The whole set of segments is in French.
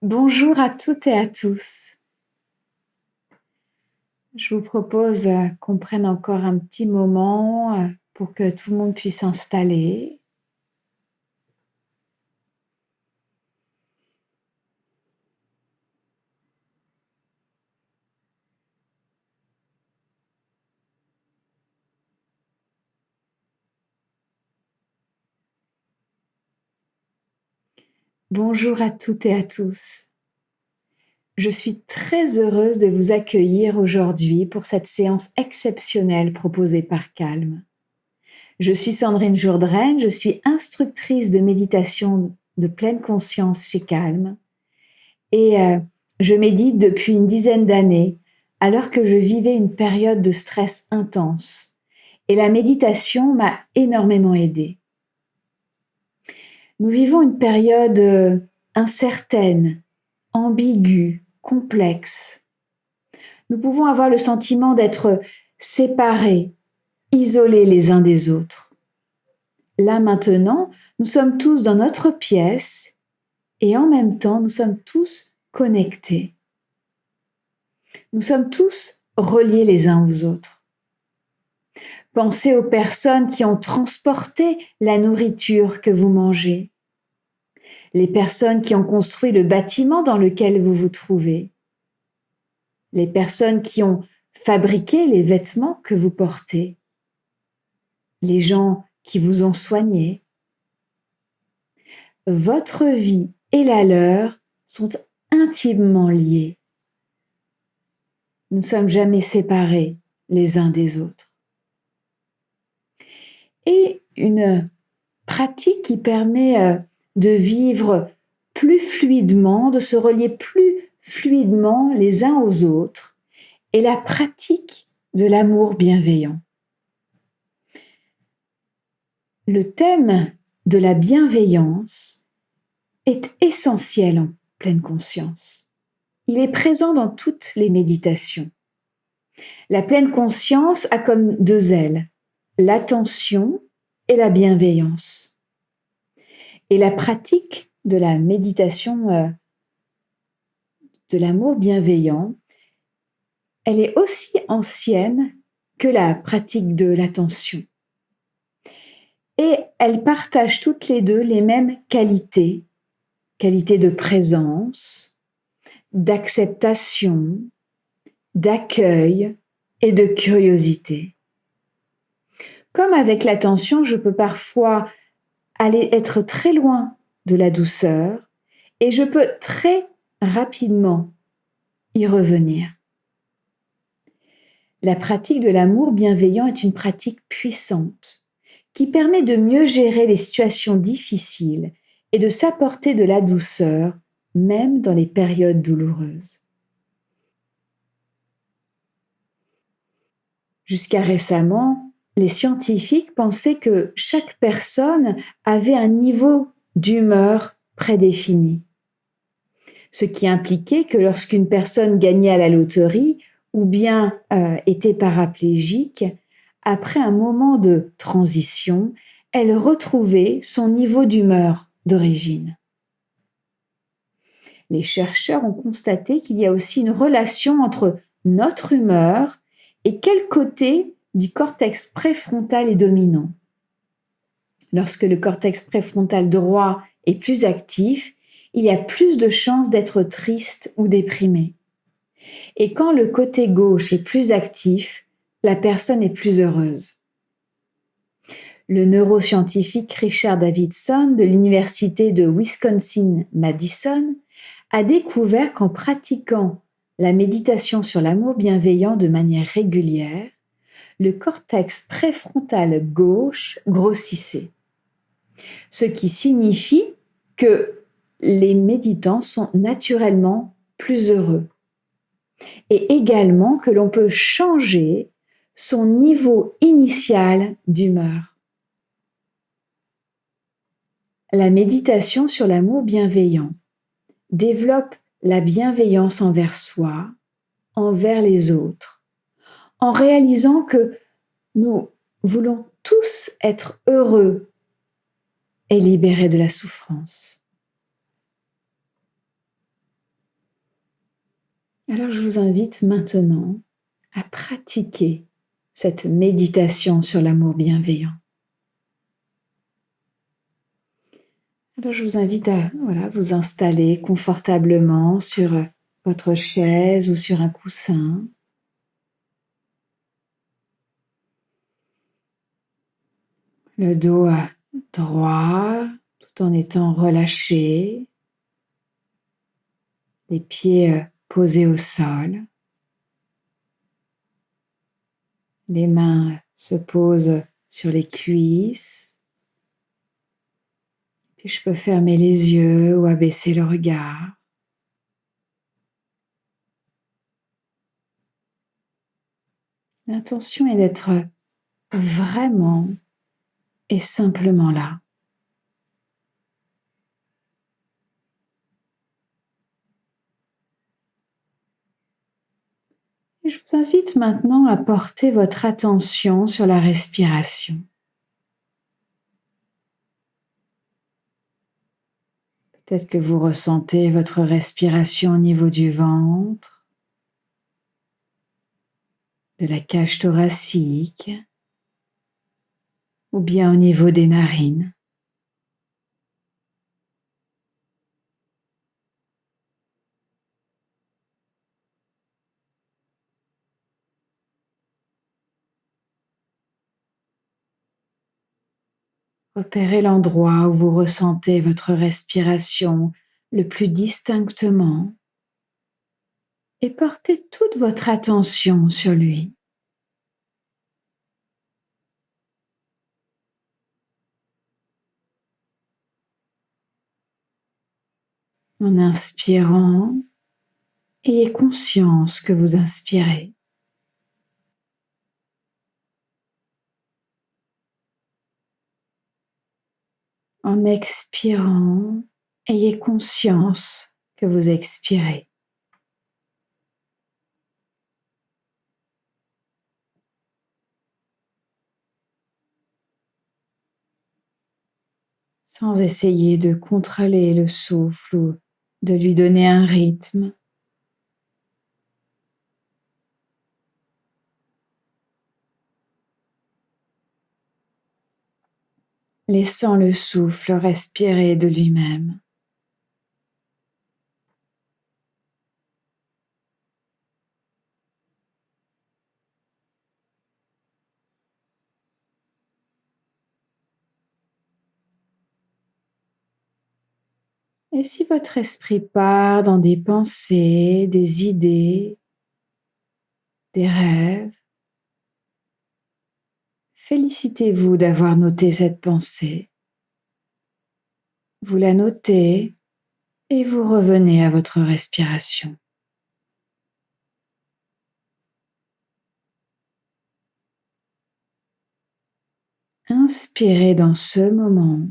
Bonjour à toutes et à tous. Je vous propose qu'on prenne encore un petit moment pour que tout le monde puisse s'installer. Bonjour à toutes et à tous. Je suis très heureuse de vous accueillir aujourd'hui pour cette séance exceptionnelle proposée par Calme. Je suis Sandrine Jourdraine, je suis instructrice de méditation de pleine conscience chez Calme et je médite depuis une dizaine d'années alors que je vivais une période de stress intense. Et la méditation m'a énormément aidée. Nous vivons une période incertaine, ambiguë, complexe. Nous pouvons avoir le sentiment d'être séparés, isolés les uns des autres. Là maintenant, nous sommes tous dans notre pièce et en même temps, nous sommes tous connectés. Nous sommes tous reliés les uns aux autres. Pensez aux personnes qui ont transporté la nourriture que vous mangez, les personnes qui ont construit le bâtiment dans lequel vous vous trouvez, les personnes qui ont fabriqué les vêtements que vous portez, les gens qui vous ont soigné. Votre vie et la leur sont intimement liées. Nous ne sommes jamais séparés les uns des autres. Et une pratique qui permet de vivre plus fluidement, de se relier plus fluidement les uns aux autres, est la pratique de l'amour bienveillant. Le thème de la bienveillance est essentiel en pleine conscience. Il est présent dans toutes les méditations. La pleine conscience a comme deux ailes, l'attention et la bienveillance. Et la pratique de la méditation de l'amour bienveillant, elle est aussi ancienne que la pratique de l'attention. Et elles partagent toutes les deux les mêmes qualités, qualités de présence, d'acceptation, d'accueil et de curiosité. Comme avec l'attention, je peux parfois aller être très loin de la douceur et je peux très rapidement y revenir. La pratique de l'amour bienveillant est une pratique puissante qui permet de mieux gérer les situations difficiles et de s'apporter de la douceur, même dans les périodes douloureuses. Jusqu'à récemment, les scientifiques pensaient que chaque personne avait un niveau d'humeur prédéfini, ce qui impliquait que lorsqu'une personne gagnait à la loterie ou bien était paraplégique, après un moment de transition, elle retrouvait son niveau d'humeur d'origine. Les chercheurs ont constaté qu'il y a aussi une relation entre notre humeur et quel côté du cortex préfrontal est dominant. Lorsque le cortex préfrontal droit est plus actif, il y a plus de chances d'être triste ou déprimé. Et quand le côté gauche est plus actif, la personne est plus heureuse. Le neuroscientifique Richard Davidson de l'université de Wisconsin-Madison a découvert qu'en pratiquant la méditation sur l'amour bienveillant de manière régulière, le cortex préfrontal gauche grossissait. Ce qui signifie que les méditants sont naturellement plus heureux. Et également que l'on peut changer son niveau initial d'humeur. La méditation sur l'amour bienveillant développe la bienveillance envers soi, envers les autres, en réalisant que nous voulons tous être heureux et libérés de la souffrance. Alors je vous invite maintenant à pratiquer cette méditation sur l'amour bienveillant. Alors je vous invite à vous installer confortablement sur votre chaise ou sur un coussin. Le dos droit tout en étant relâché. Les pieds posés au sol. Les mains se posent sur les cuisses. Puis je peux fermer les yeux ou abaisser le regard. L'intention est d'être vraiment et simplement là. Et je vous invite maintenant à porter votre attention sur la respiration. Peut-être que vous ressentez votre respiration au niveau du ventre, de la cage thoracique, ou bien au niveau des narines. Repérez l'endroit où vous ressentez votre respiration le plus distinctement et portez toute votre attention sur lui. En inspirant, ayez conscience que vous inspirez. En expirant, ayez conscience que vous expirez. Sans essayer de contrôler le souffle ou de lui donner un rythme. Laissant le souffle respirer de lui-même. Et si votre esprit part dans des pensées, des idées, des rêves, félicitez-vous d'avoir noté cette pensée. Vous la notez et vous revenez à votre respiration. Inspirez dans ce moment.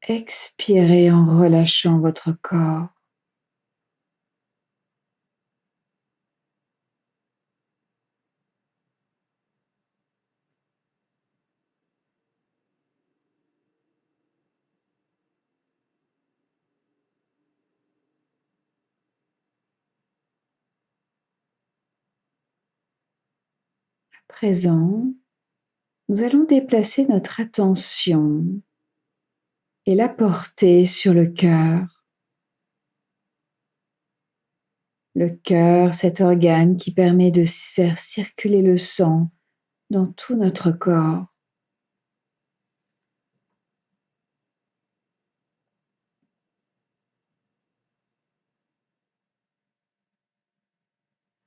Expirez en relâchant votre corps. À présent, nous allons déplacer notre attention et la porter sur le cœur. Le cœur, cet organe qui permet de faire circuler le sang dans tout notre corps.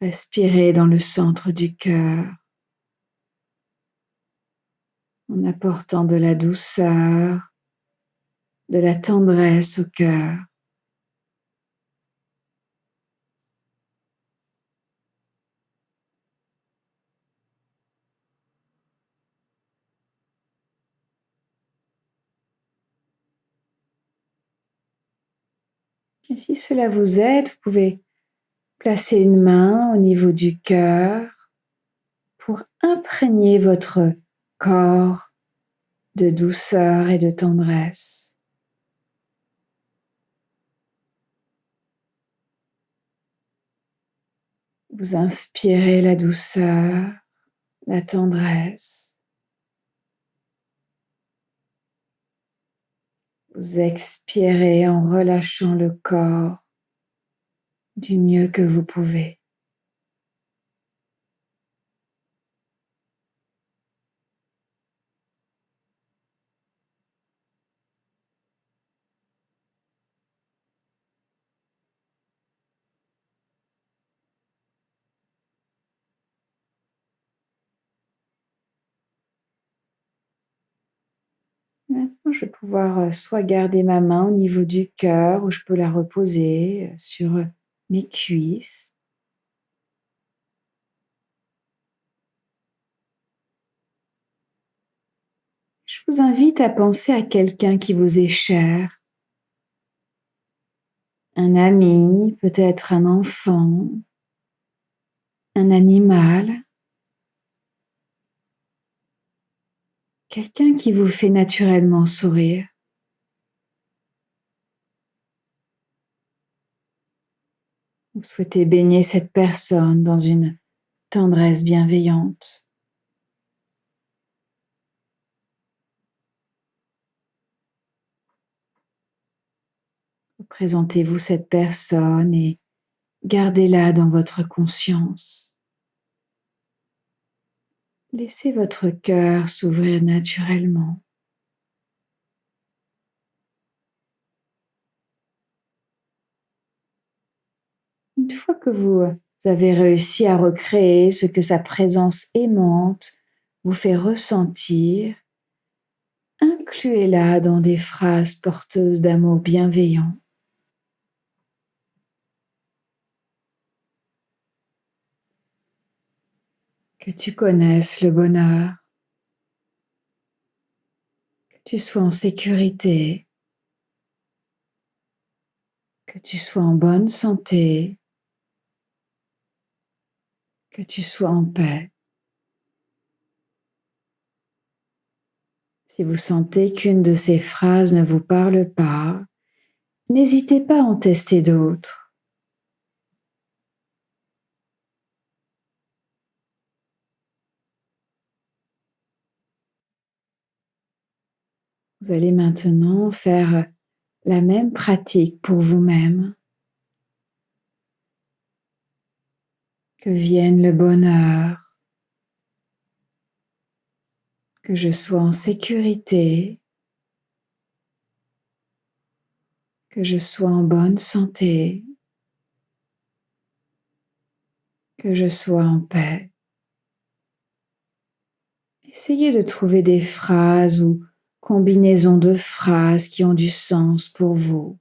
Respirez dans le centre du cœur en apportant de la douceur, de la tendresse au cœur. Et si cela vous aide, vous pouvez placer une main au niveau du cœur pour imprégner votre corps de douceur et de tendresse. Vous inspirez la douceur, la tendresse. Vous expirez en relâchant le corps du mieux que vous pouvez. Maintenant, je vais pouvoir soit garder ma main au niveau du cœur ou je peux la reposer sur mes cuisses. Je vous invite à penser à quelqu'un qui vous est cher, un ami, peut-être un enfant, un animal, quelqu'un qui vous fait naturellement sourire. Vous souhaitez baigner cette personne dans une tendresse bienveillante. Présentez-vous cette personne et gardez-la dans votre conscience. Laissez votre cœur s'ouvrir naturellement. Une fois que vous avez réussi à recréer ce que sa présence aimante vous fait ressentir, incluez-la dans des phrases porteuses d'amour bienveillant. Que tu connaisses le bonheur, que tu sois en sécurité, que tu sois en bonne santé, que tu sois en paix. Si vous sentez qu'une de ces phrases ne vous parle pas, n'hésitez pas à en tester d'autres. Vous allez maintenant faire la même pratique pour vous-même. Que vienne le bonheur, que je sois en sécurité, que je sois en bonne santé, que je sois en paix. Essayez de trouver des phrases ou combinaisons de phrases qui ont du sens pour vous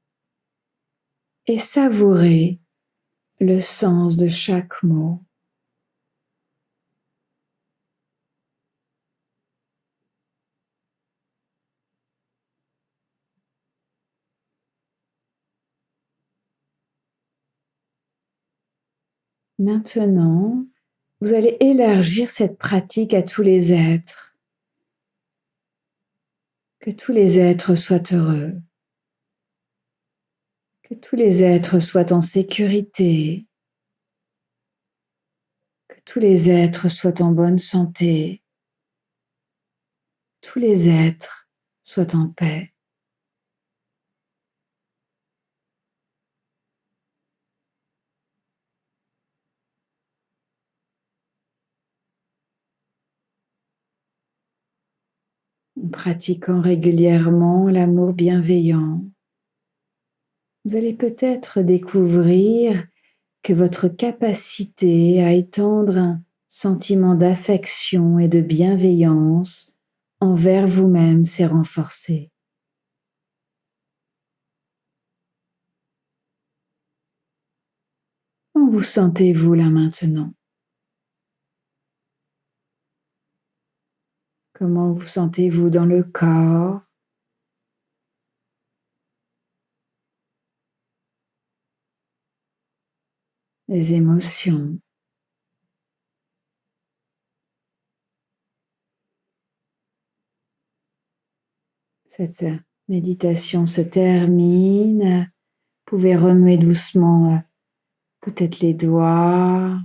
et savourez le sens de chaque mot. Maintenant, vous allez élargir cette pratique à tous les êtres. Que tous les êtres soient heureux. Que tous les êtres soient en sécurité. Que tous les êtres soient en bonne santé. Tous les êtres soient en paix. En pratiquant régulièrement l'amour bienveillant, vous allez peut-être découvrir que votre capacité à étendre un sentiment d'affection et de bienveillance envers vous-même s'est renforcée. Comment vous sentez-vous là maintenant? Comment vous sentez-vous dans le corps? Les émotions? Cette méditation se termine. Vous pouvez remuer doucement peut-être les doigts,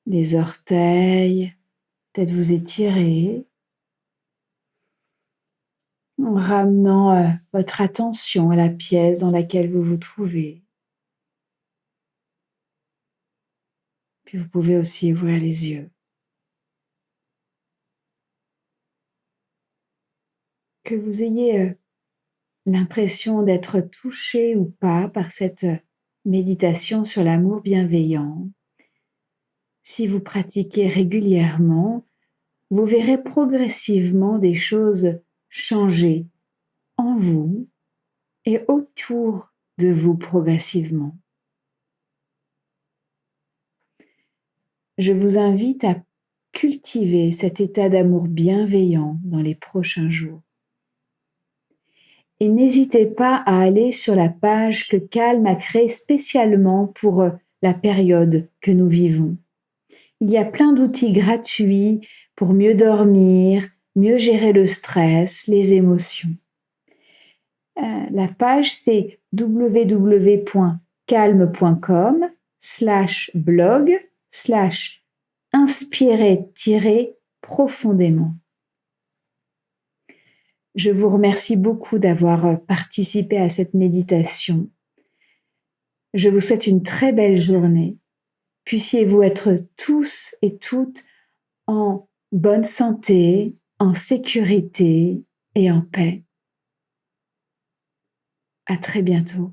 les orteils, peut-être vous étirer, en ramenant votre attention à la pièce dans laquelle vous vous trouvez. Puis vous pouvez aussi ouvrir les yeux. Que vous ayez l'impression d'être touché ou pas par cette méditation sur l'amour bienveillant. Si vous pratiquez régulièrement, vous verrez progressivement des choses changer en vous et autour de vous progressivement. Je vous invite à cultiver cet état d'amour bienveillant dans les prochains jours. Et n'hésitez pas à aller sur la page que Calm a créée spécialement pour la période que nous vivons. Il y a plein d'outils gratuits pour mieux dormir, mieux gérer le stress, les émotions. La page, c'est www.calme.com/blog/inspirer-profondément. Je vous remercie beaucoup d'avoir participé à cette méditation. Je vous souhaite une très belle journée. Puissiez-vous être tous et toutes en bonne santé, en sécurité et en paix. À très bientôt.